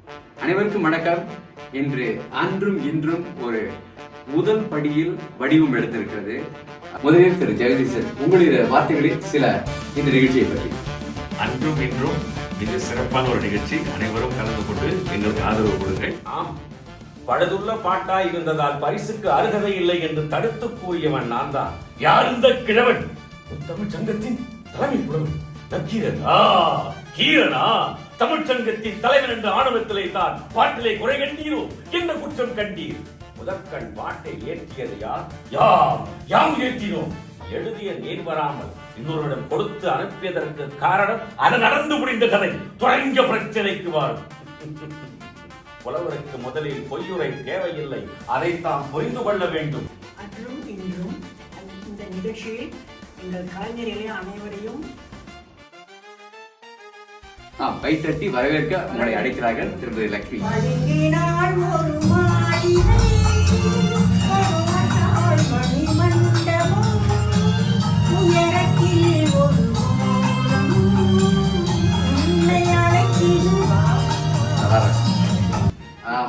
அனைவருக்கும் வணக்கம். இன்று அன்றும் இன்றும் ஒரு முதல் படியில் வடிவம் எடுத்திருக்கிறது. முதலில் திரு ஜெகதீசன், உங்களுடைய வார்த்தைகளில் சில இந்த நிகழ்ச்சியை பற்றி. அன்றும் இன்றும் மிக சிறப்பான ஒரு நிகழ்ச்சி. அனைவரும் கலந்து கொண்டு எங்களுக்கு ஆதரவு கொடுங்கள். ஆம், பழுதுள்ள பாட்டாய் இருந்ததால் பரிசுக்கு அருகதை இல்லை என்று தடுத்து கூறியவன் நான் தான். யார் இந்த கிழவன்? தமிழ் சங்கத்தின் தலைமை புலவன் நக்கீரன். கீரனா? தமிழ் சங்கத்தின் தலைவன் என்ற ஆணவத்திலே தான் பாட்டிலே குறை கண்டீரோ? என்ன குற்றம் கண்டீர்? முதற்கண் பாட்டை ஏற்றியது யார்? யாம் ஏற்றினோம். எழுதிய நீர் வராமல் இன்னொருடம் கொடுத்து அனுப்பியதற்கு காரணம் அது நடந்து முடிந்த கதை. தொடங்கிய பிரச்சனைக்கு வாரும். புலவருக்கு முதலில் பொய்யுரை தேவையில்லை, அதை தாம் புரிந்து கொள்ள வேண்டும். அன்றும் இன்றும் இந்த நிகழ்ச்சியில் எங்கள் கலைஞர்களே அனைவரையும் கைத்தட்டி வரவேற்க உங்களை அழைக்கிறார்கள் திருமதி லட்சுமி.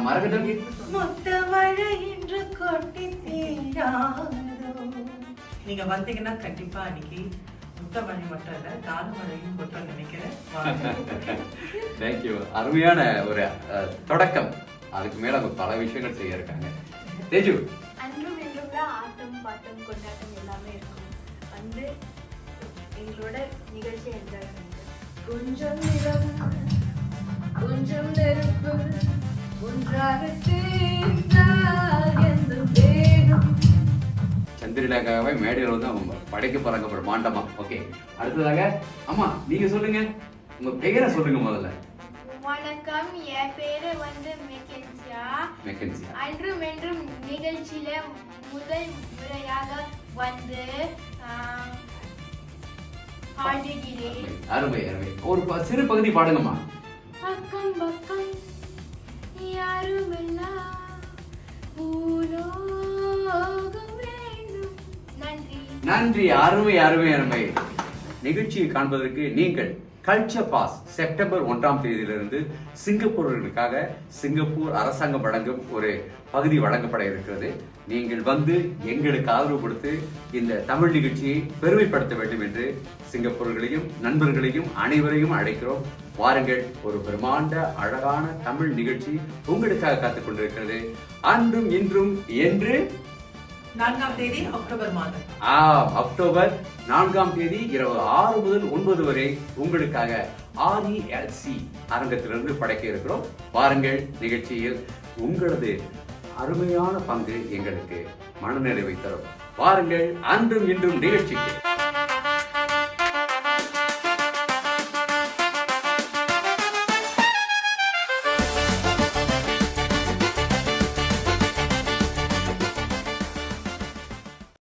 மரகதம் நீங்க வந்தீங்கன்னா கண்டிப்பா அன்னைக்கு முத்தமழை மட்டும் இல்ல தானுமழையும் கொட்டும் நினைக்கிறேன். தேங்க்யூ. அருமையான ஒரு தொடக்கம். அதுக்கு மேல அவங்க பல விஷயங்கள் செய்ய இருக்காங்க. தேஜு, அன்றும் இன்றும் தான் ஆட்டம் பாட்டம் கொண்டாட்டம் எல்லாமே இருக்கும். வந்து எங்களோட நிகழ்ச்சி என்ஜாய் பண்ணுங்க. கொஞ்சம் நிலம் கொஞ்சம் நெருப்பு ஒன்றாக சேர்ந்தால் எந்த வேகம். சந்திரலேகாவை மேடையில் வந்து அவங்க படைக்க போறாங்க பிரம்மாண்டமா. ஓகே, அடுத்ததாக அம்மா நீங்க சொல்லுங்க, உங்க பெயரை சொல்லுங்க முதல்ல. வணக்கம், என் பேரு வந்து மெக்கன்சியா. அன்றும் என்றும் நிகழ்ச்சியில முதல் முறையாக வந்து பாடுகிறேன். அருமை அருமை. ஒரு சிறு பகுதி பாடுங்கம்மா. பக்கம் பக்கம் யாருமில்லா பூலோகம் வேண்டும். நன்றி நன்றி. அருமை அருமை அருமை. நிகழ்ச்சியை காண்பதற்கு நீங்கள் கல்ச்சர் பாஸ் செப்டம்பர் 1ஆம் தேதியிலிருந்து சிங்கப்பூர்களுக்காக சிங்கப்பூர் அரசாங்கம் வழங்கும் ஒரு பகுதி வழங்கப்பட இருக்கிறது. நீங்கள் வந்து எங்களுக்கு ஆதரவு கொடுத்து இந்த தமிழ் நிகழ்ச்சியை பெருமைப்படுத்த வேண்டும் என்று சிங்கப்பூர்களையும் நண்பர்களையும் அனைவரையும் அழைக்கிறோம். வாருங்கள், ஒரு பிரம்மாண்ட அழகான தமிழ் நிகழ்ச்சி உங்களுக்காக காத்துக் கொண்டிருக்கிறது. அன்றும் இன்றும் என்று 4ஆம் தேதி அக்டோபர் மாதம். அக்டோபர் 4ஆம் தேதி இரவு 6 முதல் 9 வரை உங்களுக்காக RELC அரங்கத்திலிருந்து படைக்க இருக்கிறோம். வாருங்கள், நிகழ்ச்சியில் உங்களது அருமையான பங்கு எங்களுக்கு மனநிறைவை தரும். வாருங்கள், அன்றும் இன்றும் நிகழ்ச்சிக்கு.